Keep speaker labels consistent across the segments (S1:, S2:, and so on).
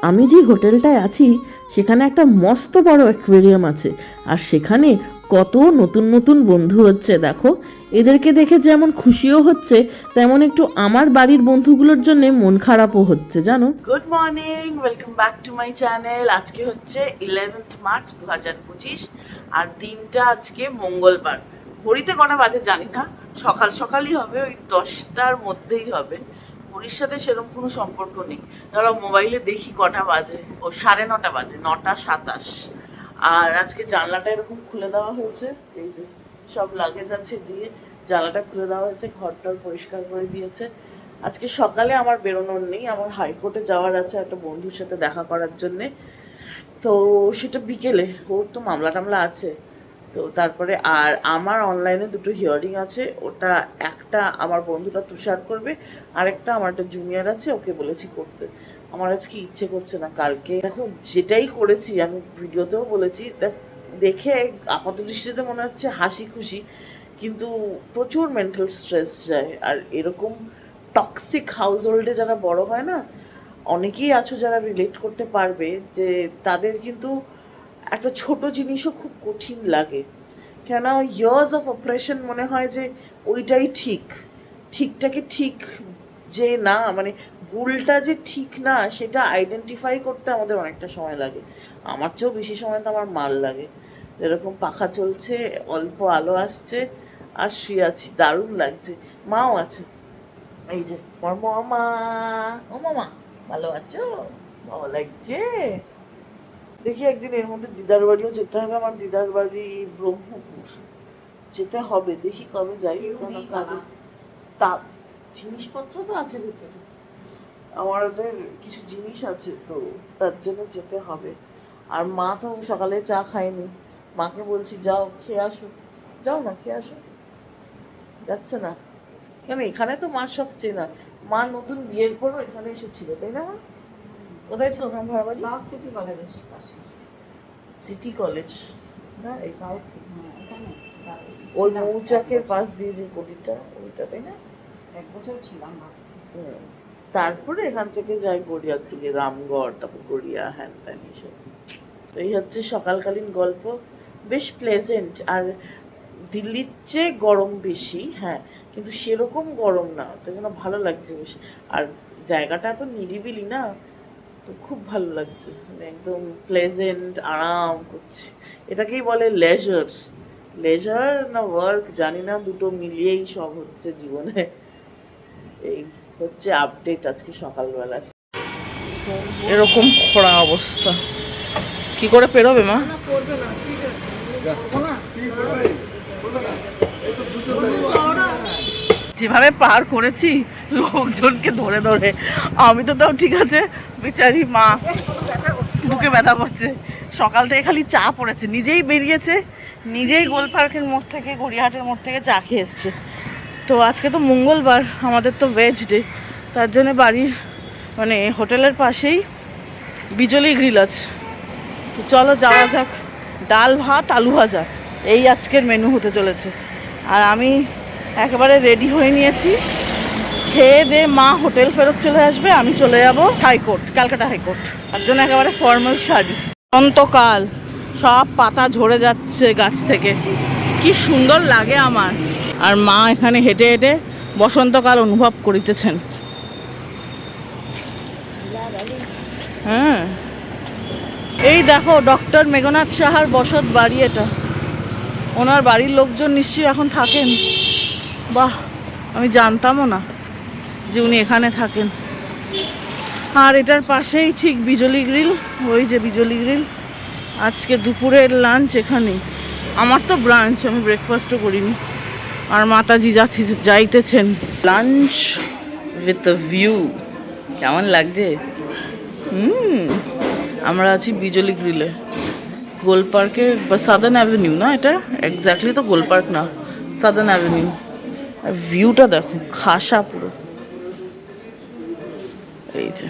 S1: আমি যে হোটেলটায় আছি সেখানে একটা মস্ত বড় অ্যাকুয়ারিয়াম আছে, আর সেখানে কত নতুন নতুন বন্ধু হচ্ছে দেখো। এদেরকে দেখে যেমন খুশিও হচ্ছে, তেমন একটু আমার বাড়ির বন্ধুগুলোর জন্য মন খারাপও হচ্ছে জানো। Good morning, welcome back to my channel. আজকে হচ্ছে 11th মার্চ 2025, আর দিনটা আজকে মঙ্গলবার। ঘড়িতে কটা বাজে জানি না, সকাল সকালই হবে, ওই 10টার মধ্যেই হবে। ঘড়ির সাথে সেরকম কোনো সম্পর্ক নেই। ধরো মোবাইলে দেখি কটা বাজে, ও 9:30 বাজে, 9:27। আর আজকে জানলাটা এরকম খুলে দেওয়া হয়েছে, এই যে সব লাগেজ আছে দিয়ে জানলাটা খুলে দেওয়া হয়েছে, ঘরটার পরিষ্কার করে দিয়েছে। আজকে সকালে আমার বেরোনোর নেই, আমার হাইকোর্টে যাওয়ার আছে একটা বন্ধুর সাথে দেখা করার জন্যে। তো সেটা বিকেলে, ওর তো মামলা টামলা আছে। তো তারপরে আর আমার অনলাইনে দুটো হিয়ারিং আছে, ওটা একটা আমার বন্ধুটা তুষার করবে, আর একটা আমার একটা জুনিয়র আছে, ওকে বলেছি করতে। আমার আজকে ইচ্ছে করছে না। কালকে দেখো যেটাই করেছি, আমি ভিডিওতেও বলেছি, দেখে আপাত দৃষ্টিতে মনে হচ্ছে হাসি খুশি, কিন্তু প্রচুর মেন্টাল স্ট্রেস যায়। আর এরকম টক্সিক হাউস হোল্ডে যারা বড় হয় না, অনেকেই আছো যারা রিলেট করতে পারবে, যে তাদের কিন্তু একটা ছোট জিনিসও খুব কঠিন লাগে। কেন ইয়ার্স অফ অপারেশন মনে হয় যে ওইটাই ঠিক, ঠিকটাকে ঠিক যে না, মানে ভুলটা যে ঠিক না সেটা আইডেন্টিফাই করতে আমাদের অনেকটা সময় লাগে। আমার চেয়েও বেশি সময় তো আমার মাল লাগে। এরকম পাখা চলছে, অল্প আলো আসছে, আর শুয়ে আছি, দারুণ লাগছে। মাও আছে, এই যে আমার মামা। ও মামা, ভালো আছো? ভালো লাগছে। দেখি একদিন এর মধ্যে দিদার বাড়িও যেতে হবে। আমার দিদার বাড়ি ব্রহ্মপুর যেতে হবে, দেখি কবে যাই। কোনো কাজে তা জিনিসপত্র তো আছে ভিতরে, আমার ওদের কিছু জিনিস আছে, তো তার জন্য যেতে হবে। আর মা তো সকালে চা খায়নি, মাকে বলছি যাও খেয়ে আসো। যাও না, খেয়ে আসো। যাচ্ছে না কেন? এখানে তো মা সব চেনা। মা নতুন বিয়ের পরও এখানে এসেছিল, তাই না মা? কোথায় ছিল না ভাড়া বাড়ি?
S2: সিটি কলেজের পাশে।
S1: সিটি কলেজ না, এই
S2: সাউথ এখানে
S1: ওই মৌচাকের পাশ দিয়ে যে গলিটা, ওইটা, তাই না?
S2: 1 বছর ছিলাম না।
S1: তারপরে এখান থেকে যাই গড়িয়ার থেকে রামগড়, তারপর গড়িয়া, হ্যান ত্যান এইসব। এই হচ্ছে সকালকালীন গল্প। বেশ প্লেজেন্ট। আর দিল্লির চেয়ে গরম বেশি, হ্যাঁ, কিন্তু সেরকম গরম না, তাই জন্য ভালো লাগছে বেশ। আর জায়গাটা এত নিরিবিলি না, তো খুব ভালো লাগছে, মানে একদম প্লেজেন্ট, আরাম করছি। এটাকেই বলে লেজার। লেজার না ওয়ার্ক জানি না, দুটো মিলিয়েই সব হচ্ছে জীবনে। এই হচ্ছে আপডেট আজকে সকালবেলার। এরকম খোঁড়া অবস্থা, কি করে পেরোবে মা? যেভাবে পার করেছি লোকজনকে ধরে ধরে, আমি তো তাও ঠিক আছে, বেচারি মা বুকে ব্যথা করছে। সকাল থেকে খালি চা পড়েছে, নিজেই বেরিয়েছে, নিজেই গোল পার্কের মোড় থেকে, গড়িয়াহাটের মোড় থেকে চা খেয়ে এসছে। তো আজকে তো মঙ্গলবার, আমাদের তো ভেজ ডে, তার জন্য বাড়ির মানে হোটেলের পাশেই বিজলি গ্রিল আছে। তো চলো যাওয়া যাক। ডাল ভাত আলু ভাজা, এই আজকের মেনু হতে চলেছে। আর আমি একেবারে রেডি হয়ে নিয়েছি, খেয়ে দে মা হোটেল ফেরত চলে আসবে, আমি চলে যাব হাইকোর্ট, ক্যালকাটা হাইকোর্ট। তার জন্য একেবারে ফর্মাল শাড়ি। অন্তকাল, সব পাতা ঝরে যাচ্ছে গাছ থেকে, কি সুন্দর লাগে আমার। আর মা এখানে হেঁটে হেঁটে বসন্তকাল অনুভব করিতেছেন। হ্যাঁ, এই দেখো ডক্টর মেঘনাথ সাহার বসত বাড়ি এটা। ওনার বাড়ির লোকজন নিশ্চয়ই এখন থাকেন। বাহ, আমি জানতামও না যে উনি এখানে থাকেন। আর এটার পাশেই ঠিক বিজলি গ্রিল, ওই যে বিজলি গ্রিল। আজকে দুপুরের লাঞ্চ এখানেই। আমার তো ব্রাঞ্চ, আমি ব্রেকফাস্টও করিনি। আর মাতাজি যাইতেছেন। লাঞ্চ উইথ আ ভিউ, কেমন লাগছে? আমরা আছি বিজলি গ্রিলে, গোল পার্কের বা সাদার্ন অ্যাভিনিউ না, এটা এক্স্যাক্টলি তো গোল পার্ক না, সাদার্ন অ্যাভিনিউ। আর ভিউটা দেখো, খাসা পুরো। এই যে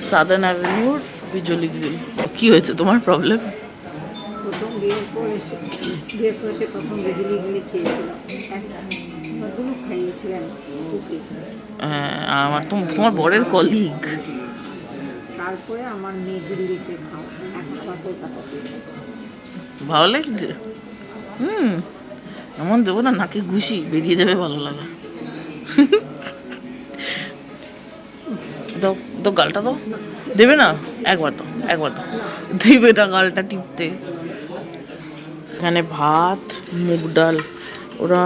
S1: সাদার্ন অ্যাভিনিউর বিজলি গ্রিল। কি হয়েছে তোমার প্রবলেম?
S2: প্রথম বিয়ের পর এসে প্রথম বিজলি গ্রিল খেয়েছিলাম। ভদ্রলোক খাইয়েছিলেন ওকে।
S1: আমার তোমার বরের কলিগ।
S2: তারপরে আমার মেয়ে দিল্লিতে খাও, এখন আবার কলকাতাতে।
S1: ভালো লাগছে? এমন দেবো না নাকে ঘুষি বেরিয়ে যাবে ভালো লাগা। দাও দাও, গালটা দাও। দেবে না? একবার দাও, দেবে না গালটা টিপতে। এখানে ভাত, মুগ ডাল, ওরা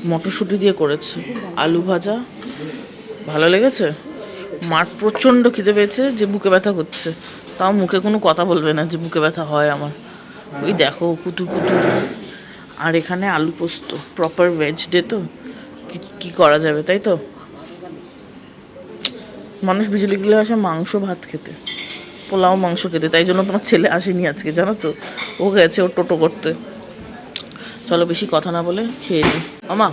S1: মটরশুঁটি দিয়ে করেছে, আলু ভাজা। ভালো লেগেছে। মার প্রচণ্ড খিদে পেয়েছে, যে বুকে ব্যথা করছে, তাও মুখে কোনো কথা বলবে না যে বুকে ব্যথা হয় আমার। ওই দেখো কুতুর কুতুর। আর এখানে আলু পোস্ত, প্রপার ভেজ ডে তো কি করা যাবে, তাই তো। মানুষ বিজলিগুলো আসে মাংস ভাত খেতে, পোলাও মাংস খেতে, তাই জন্য তোমার ছেলে আসেনি আজকে, জানো তো। ও গেছে ওর টোটো করতে। চলো বেশি কথা না বলে খেয়ে নিই। মামা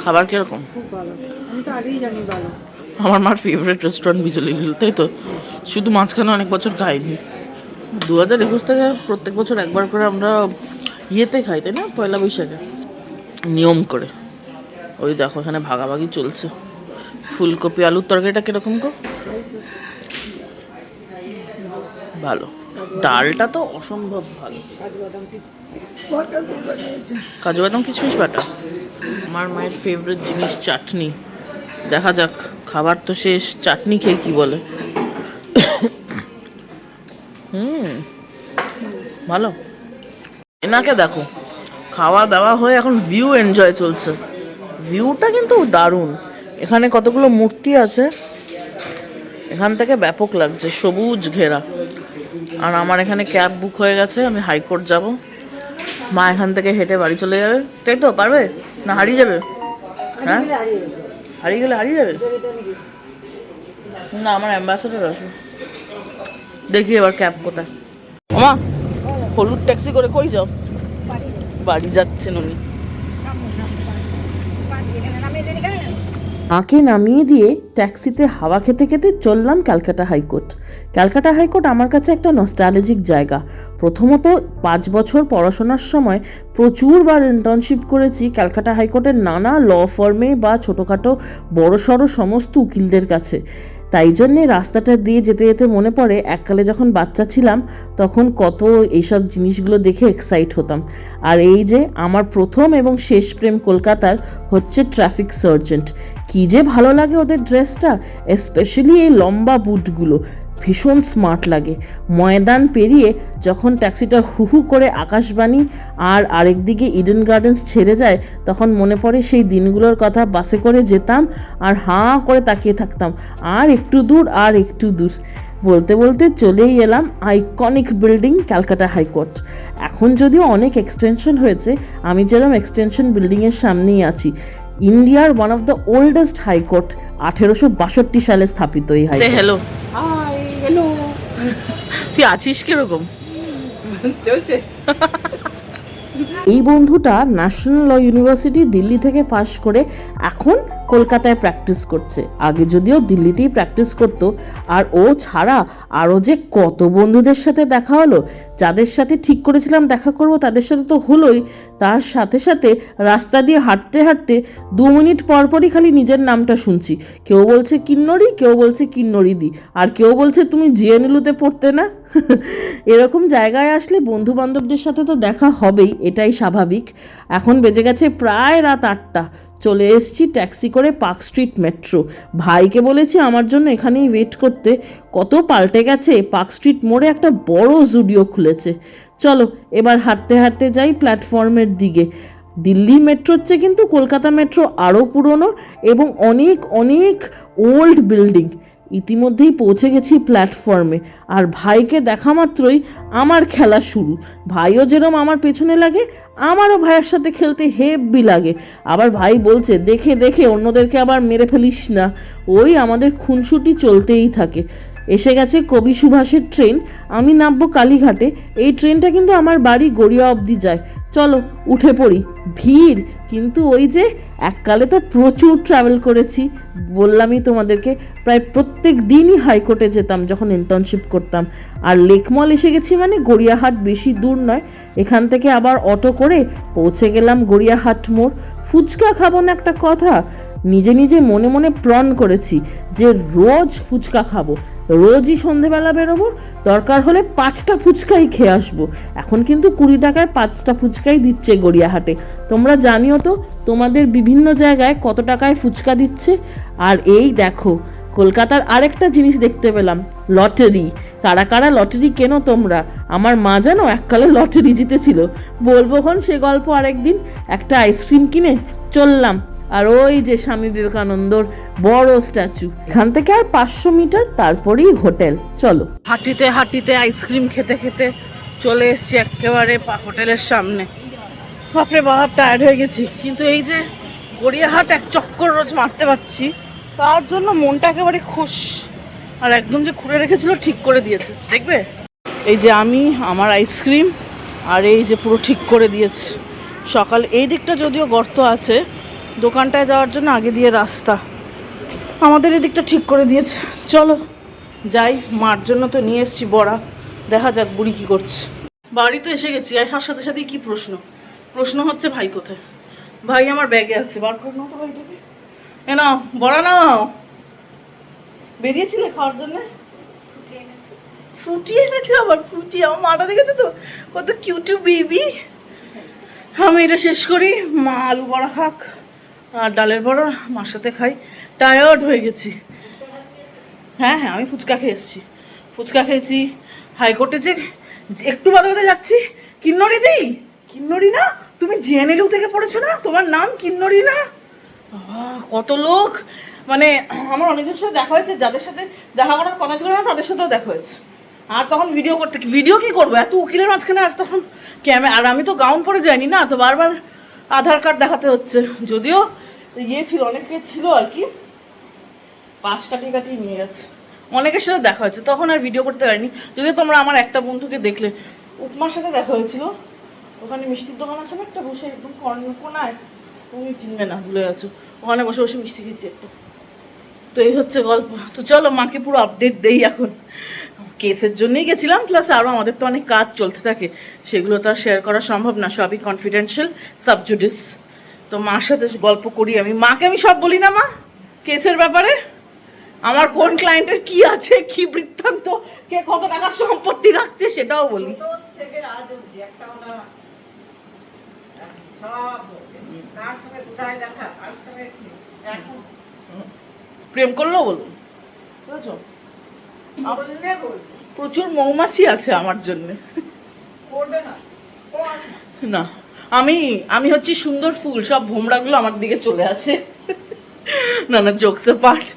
S1: খাবার কিরকম?
S2: খুব ভালো, আমি তো আগেই জানি ভালো।
S1: আমার মার ফেভারিট রেস্টুরেন্ট বিজলি গ্রিল, তাই তো। শুধু মাঝখানে অনেক বছর খাইনি। 2021 থেকে প্রত্যেক বছর একবার করে আমরা ইয়েতে খাই, তাই না, পয়লা বৈশাখে নিয়ম করে। ওই দেখো এখানে ভাগাভাগি চলছে। ফুলকপি আলুর তরকারিটা কিরকম গো? ভালো। ডালটা তো অসম্ভব ভালো। কাজু বাদাম কিশমিশ বাটা। আমার মায়ের ফেভারিট জিনিস চাটনি। দেখা যাক, খাবার তো শেষ, চাটনি খেয়ে কি বলে। ভালো। এনাকে দেখো, খাওয়া দাওয়া হয়ে এখন ভিউ এনজয় চলছে। ভিউটা কিন্তু দারুণ। এখানে কতগুলো মূর্তি আছে, এখান থেকে ব্যাপক লাগছে, সবুজ ঘেরা। আর আমার এখানে ক্যাব বুক হয়ে গেছে, আমি হাইকোর্ট যাব। মা এখান থেকে হেঁটে বাড়ি চলে যাবে, তাই তো। পারবে না? হারিয়ে যাবে? হ্যাঁ, হারিয়ে গেলে হারিয়ে যাবে না। আমার অ্যাম্বাসেডর আসবে। দেখি এবার ক্যাব কোথায়। মা হলুদ ট্যাক্সি করে কই যাও? বাড়ি যাচ্ছেন উনি। মাকে নামিয়ে দিয়ে ট্যাক্সিতে হাওয়া খেতে খেতে চললাম ক্যালকাটা হাইকোর্ট। ক্যালকাটা হাইকোর্ট আমার কাছে একটা নস্টালজিক জায়গা। প্রথমত 5 বছর পড়াশোনার সময় প্রচুরবার ইন্টার্নশিপ করেছি ক্যালকাটা হাইকোর্টের নানা ল ফার্মে বা ছোটোখাটো বড়সড় সমস্ত উকিলদের কাছে। তাই জন্যে রাস্তাটা দিয়ে যেতে যেতে মনে পড়ে এককালে যখন বাচ্চা ছিলাম তখন কত এইসব জিনিসগুলো দেখে এক্সাইট হতাম। আর এই যে আমার প্রথম এবং শেষ প্রেম কলকাতার হচ্ছে ট্রাফিক সার্জেন্ট। কী যে ভালো লাগে ওদের ড্রেসটা, স্পেশালি এই লম্বা বুটগুলো, ভীষণ স্মার্ট লাগে। ময়দান পেরিয়ে যখন ট্যাক্সিটা হুহু করে আকাশবাণী আর আরেকদিকে ইডেন গার্ডেন্স ছেড়ে যায়, তখন মনে পড়ে সেই দিনগুলোর কথা। বাসে করে যেতাম আর হাঁ করে তাকিয়ে থাকতাম, আর একটু দূর, আর একটু দূর। বলতে বলতে চলেই এলাম আইকনিক বিল্ডিং ক্যালকাটা হাইকোর্ট। এখন যদিও অনেক এক্সটেনশন হয়েছে, আমি যেরকম এক্সটেনশন বিল্ডিংয়ের সামনেই আছি। ইন্ডিয়ার one of the oldest high court, 1862 সালে স্থাপিত এই হাইকোর্ট। হ্যালো।
S2: High, hello.
S1: তুই আছিস কিরকম?
S2: চলছে।
S1: এই বন্ধুটা ন্যাশনাল ল ইউনিভার্সিটি দিল্লি থেকে পাশ করে এখন কলকাতায় প্র্যাকটিস করছে। আগে যদিও দিল্লিতেই প্র্যাকটিস করতো। আর ও ছাড়া আরও যে কত বন্ধুদের সাথে দেখা হলো। যাদের সাথে ঠিক করেছিলাম দেখা করব তাদের সাথে তো হলোই, তার সাথে সাথে রাস্তা দিয়ে হাঁটতে হাঁটতে 2 মিনিট পরপরই খালি নিজের নামটা শুনছি। কেউ বলছে কিন্নরি, কেউ বলছে কিন্নরিদি, আর কেউ বলছে তুমি জিএনএলুতে পড়তে না। এরকম জায়গায় আসলে বন্ধু বান্ধবদের সাথে তো দেখা হবেই, এটাই স্বাভাবিক। এখন বেজে গেছে প্রায় রাত 8টা। চলে এসেছি ট্যাক্সি করে পার্ক স্ট্রিট মেট্রো। ভাইকে বলেছি আমার জন্য এখানেই ওয়েট করতে। কত পাল্টে গেছে, পার্ক স্ট্রিট মোড়ে একটা বড় জুডিও খুলেছে। চলো এবার হাঁটতে হাঁটতে যাই প্ল্যাটফর্মের দিকে। দিল্লি মেট্রোর চেয়ে কিন্তু কলকাতা মেট্রো আরও পুরনো এবং অনেক অনেক ওল্ড বিল্ডিং। ইতিমধ্যেই পৌঁছে গেছি প্ল্যাটফর্মে, আর ভাইকে দেখা মাত্রই আমার খেলা শুরু। ভাইও যেরকম আমার পেছনে লাগে, আমারও ভাইয়ের সাথে খেলতে হেব্বি লাগে। আবার ভাই বলছে দেখে দেখে অন্যদেরকে আবার মেরে ফেলিস না। ওই আমাদের খুনসুটি চলতেই থাকে। এসে গেছে কবি সুভাষের ট্রেন। আমি নামবো কালীঘাটে। এই ট্রেনটা কিন্তু আমার বাড়ি গড়িয়া অবধি যায়। চলো উঠে পড়ি। ভিড় কিন্তু ওই যে এককালে তো প্রচুর ট্রাভেল করেছি, বললামই তোমাদেরকে, প্রায় প্রত্যেক দিনই হাইকোর্টে যেতাম যখন ইন্টার্নশিপ করতাম। আর লেকমল এসে গেছি মানে গড়িয়াহাট বেশি দূর নয়, এখান থেকে আবার অটো করে পৌঁছে গেলাম গড়িয়াহাট মোড়। ফুচকা খাবো না একটা কথা, নিজে নিজে মনে মনে প্রণ করেছি যে রোজ ফুচকা খাবো, রোজই সন্ধেবেলা বেরোবো, দরকার হলে 5টা ফুচকাই খেয়ে আসবো। এখন কিন্তু 20 টাকায় 5টা ফুচকাই দিচ্ছে গড়িয়াহাটে। তোমরা জানিও তো তোমাদের বিভিন্ন জায়গায় কত টাকায় ফুচকা দিচ্ছে। আর এই দেখো কলকাতার আরেকটা জিনিস দেখতে পেলাম, লটারি। কারা কারা লটারি কেনো তোমরা? আমার মা জানো এককালে লটারি জিতেছিল, বলবো খন সে গল্প আরেকদিন। একটা আইসক্রিম কিনে চললাম, আর ওই যে স্বামী বিবেকানন্দর বড় স্ট্যাচু, এখান থেকে আর 500 মিটার, তারপরেই হোটেল। চলো হাঁটিতে হাঁটিতে আইসক্রিম খেতে খেতে চলে এসেছি একেবারে হোটেলের সামনে। বাপরে বাপ, টায়ার্ড হয়ে গেছি, কিন্তু এই যে গড়িয়াহাট এক চক্কর রোজ মারতে পারছি, তার জন্য মনটা একেবারে খুশ। আর একদম যে খুঁড়ে রেখেছিল ঠিক করে দিয়েছে, দেখবে এই যে আমি আমার আইসক্রিম, আর এই যে পুরো ঠিক করে দিয়েছে। সকাল এই দিকটা যদিও গর্ত আছে, দোকানটায় যাওয়ার জন্য আগে দিয়ে রাস্তা, আমাদের এদিকটা ঠিক করে দিয়েছে। চলো যাই, মার জন্য তো নিয়ে এসেছি বড়া, দেখা যাক বুড়ি কি করছে। বাড়ি তো এসে গেছি, আর সাথে সাথেই কি প্রশ্ন হচ্ছে ভাই কোথায়? ভাই আমার ব্যাগে আছে, বার করে নাও তো ভাইটাকে। এ নাও বড়া নাও। বেরিয়েছিলে খাওয়ার জন্য? ফ্রুটি এনেছে আবার, ফ্রুটি। আমার মাটা দেখেছো তো কত কিউটু বেবি। আমি এটা শেষ করি, মা আলু বড়া খাক আর ডালের বড়া মার সাথে খাই। টায়ার্ড হয়ে গেছি। হ্যাঁ হ্যাঁ, আমি ফুচকা খেয়ে এসেছি, ফুচকা খেয়েছি। হাইকোর্টে যে একটু বাদে বাদে যাচ্ছি, কিন্নরি দেই, কিন্নরি না, তুমি জেএনএলইউ থেকে পড়েছো না, তোমার নাম কিন্নরি না? কত লোক, মানে আমার অনেকজনের সাথে দেখা হয়েছে, যাদের সাথে দেখা করার কথা ছিল না তাদের সাথেও দেখা হয়েছে। আর তখন ভিডিও কি করবো এত উকিলের মাঝখানে, আর তখন ক্যামেরা, আর আমি তো গাউন পরে যাইনি না, তো বারবার আধার কার্ড দেখাতে হচ্ছে। যদিও ছিল, অনেকে ছিল আর কি, পাশ কাটিয়ে নিয়ে গেছে। অনেকের সাথে দেখা হয়েছে, তখন আর ভিডিও করতে পারিনি। যদিও তোমরা আমার একটা বন্ধুকে দেখলে, উপমার সাথে দেখা হয়েছিল, ওখানে মিষ্টির দোকান আছে না একটা, বসে একদম কোনায়, তুমি চিনবে না, ভুলে গেছো, ওখানে বসে বসে মিষ্টি খেয়েছি একটা। তো এই হচ্ছে গল্প। তো চলো মাকে পুরো আপডেট দেই। এখন কেসের জন্যই গেছিলাম, প্লাস আরও আমাদের তো অনেক কাজ চলতে থাকে, সেগুলো তো আর শেয়ার করা সম্ভব না, সবই কনফিডেন্সিয়াল, সাবজুডিস। তো মার সাথে গল্প করি আমি, মাকে আমি সব বলি না মা কেসের ব্যাপারে, আমার কোন ক্লায়েন্টের কি আছে, কি বৃত্তান্ত, কে কত টাকার সম্পত্তি রাখছে সেটাও বলি। প্রেম করলেও বলুন, বুঝেছো? প্রচুর মৌমাছি আছে আমার জন্য। না, আমি হচ্ছি সুন্দর ফুল, সব ভোমরাগুলো আমার দিকে চলে আসে। না না, জোকসের পার্ট,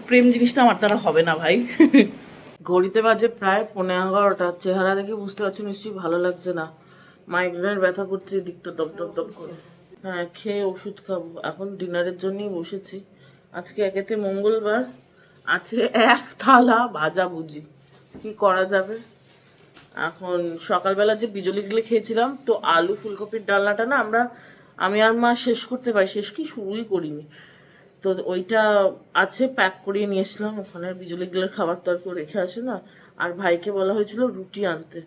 S1: প্রেম জিনিসটা আমার দ্বারা হবে না ভাই। ঘড়িতে বাজে প্রায় 11:15। চেহারা দেখে বুঝতে পারছো নিশ্চয়ই ভালো লাগছে না, মাইগ্রেনের ব্যথা করছে দিকটা দপ দপ দপ করে। হ্যাঁ, খেয়ে ওষুধ খাবো। এখন ডিনারের জন্যই বসেছি। আজকে একেতে মঙ্গলবার, আছে এক থালা ভাজা ভুজি, কি করা যাবে। এখন সকালবেলা যে বিজলিগুলো খেয়েছিলাম, তো আলু ফুলকপির ডালনাটা না আমি আর মা শেষ করতে পারি, শেষ কি শুরুই করিনি, তো ওইটা আছে, প্যাক করিয়ে নিয়ে এসলাম। ওখানে বিজলিগুলোর খাবার তো আর কেউ রেখে আসে না। আর ভাইকে বলা হয়েছিল রুটি আনতে,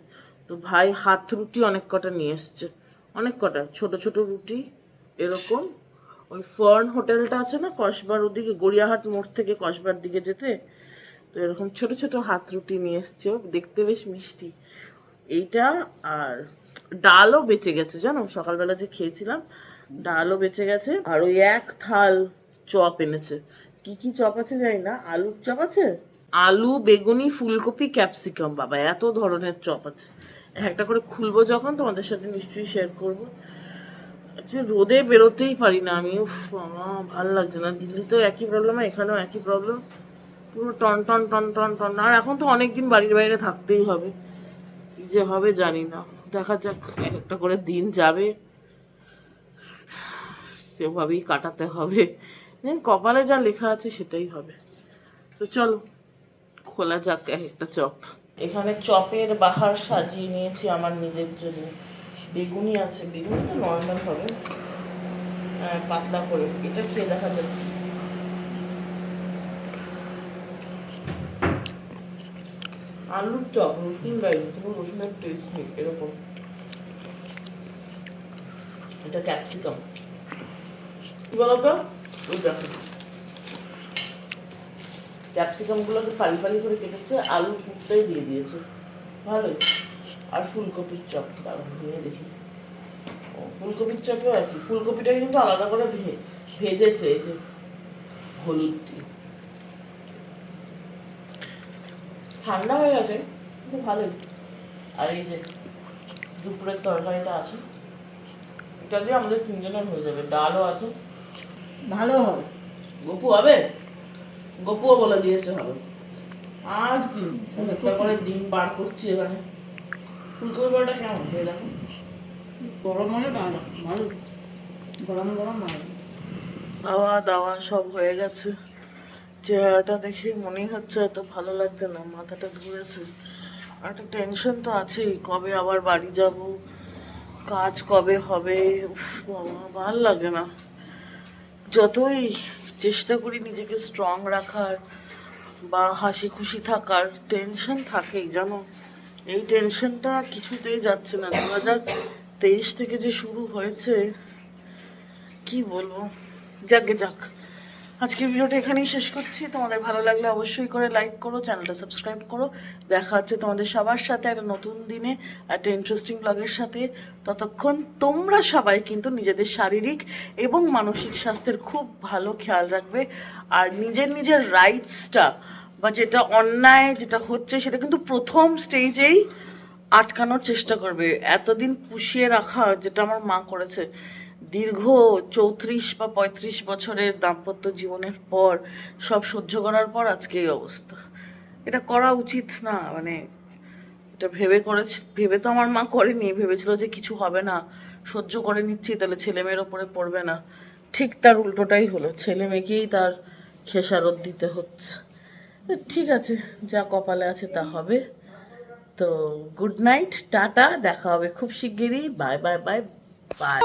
S1: তো ভাই হাত রুটি অনেক কটা নিয়ে এসছে, অনেক কটা ছোট ছোট রুটি এরকম। ওই ফার্ন হোটেলটা আছে না কসবার ওদিকে, গড়িয়াহাট মোড় থেকে কসবার দিকে যেতে, তো এরকম ছোট ছোট হাত রুটি নিয়ে এসছে, দেখতে বেশ মিষ্টি। এইটা আর ডালও বেঁচে গেছে, জানো সকালবেলা যে খেয়েছিলাম ডালও বেঁচে গেছে। আর ওই এক থাল চপ এনেছে, কি কি চপ আছে জানি না, আলুর চপ আছে, আলু বেগুনি ফুলকপি ক্যাপসিকাম, বাবা এত ধরনের চপ আছে। একটা করে খুলবো যখন তোমাদের সাথে নিশ্চয়ই শেয়ার করবো। রোদে বেরোতেই পারি না আমি, আমার ভালো লাগছে না। দিল্লিতেও একই প্রবলেম, এখানেও একই প্রবলেম, পুরো ton ton ton ton ton. আর এখন তো অনেকদিন বাড়ির বাইরে থাকতেই হবে, কি যে হবে জানি না, দেখা যাক, একটা করে দিন যাবে, সেভাবেই কাটাতে হবে, কপালে যা লেখা আছে সেটাই হবে। তো চলো খোলা যাক একটা চপ। এখানে চপের বাহার সাজিয়ে নিয়েছি আমার নিজের জন্য, বেগুনি আছে, বেগুনি তো নর্মাল হবে, পাতলা করে। এটা খেয়ে দেখা যাবে। আলুর চপ, রসুন দেয়নি, কোনো রসুনের টেস্ট নেই এরকম। এটা ক্যাপসিকাম, কি বলতো, ওই দেখো ক্যাপসিকাম গুলোকে ফালি ফালি করে কেটেছে, আলু পুরটাই দিয়ে দিয়েছে, ভালোই। আর ফুলকপির চপ, দাঁড়ান ভেঙে দেখি। ও ফুলকপির চপেও আছে, ফুলকপিটাকে কিন্তু আলাদা করে ভেজেছে, এই যে হলুদ দিয়ে। ঠান্ডা হয়ে গেছে কিন্তু ভালোই। আর এই যে দুপুরের তরকারিটা আছে, এটা দিয়ে আমাদের তিনজনের হয়ে যাবে। ডালও আছে,
S2: ভালো হবে।
S1: গপু হবে, গপুও বলে দিয়েছে হবে। আর কি একটা করে ডিম বার করছি এখানে। ফুলকপি বড়াটা কেমন খেয়ে দেখো,
S2: গরম হলে ভালো, ভালো গরম গরম ভালো।
S1: খাওয়া দাওয়া সব হয়ে গেছে। চেহারাটা দেখে মনেই হচ্ছে এত ভালো লাগছে না, মাথাটা ঘুরেছে। আর একটা টেনশন তো আছেই, কবে আবার বাড়ি যাব, কাজ কবে হবে। উফ বাবা, ভাল লাগে না। যতই চেষ্টা করি নিজেকে স্ট্রং রাখার বা হাসি খুশি থাকার, টেনশন থাকেই জানো। এই টেনশনটা কিছুতেই যাচ্ছে না। 2023 থেকে যে শুরু হয়েছে, কি বলবো। যাকে যাক, আজকের ভিডিওটা এখানেই শেষ করছি। তোমাদের ভালো লাগলে অবশ্যই করে লাইক করো, চ্যানেলটা সাবস্ক্রাইব করো। দেখা হচ্ছে তোমাদের সবার সাথে একটা নতুন দিনে, একটা ইন্টারেস্টিং ব্লগের সাথে। ততক্ষণ তোমরা সবাই কিন্তু নিজেদের শারীরিক এবং মানসিক স্বাস্থ্যের খুব ভালো খেয়াল রাখবে। আর নিজের রাইটসটা বা যেটা অন্যায় যেটা হচ্ছে, সেটা কিন্তু প্রথম স্টেজেই আটকানোর চেষ্টা করবে। এতদিন পুষিয়ে রাখা, যেটা আমার মা করেছে, দীর্ঘ 34 বা 35 বছরের দাম্পত্য জীবনের পর সব সহ্য করার পর আজকে এই অবস্থা। এটা করা উচিত না, মানে এটা ভেবে তো আমার মা করেনি, ভেবেছিল যে কিছু হবে না, সহ্য করে নিচ্ছি, তাহলে ছেলে মেয়ের ওপরে পড়বে না। ঠিক তার উল্টোটাই হলো, ছেলে মেয়েকেই তার খেসারত দিতে হচ্ছে। তো ঠিক আছে, যা কপালে আছে তা হবে। তো গুড নাইট, টাটা, দেখা হবে খুব শিগগিরই। Bye bye bye bye.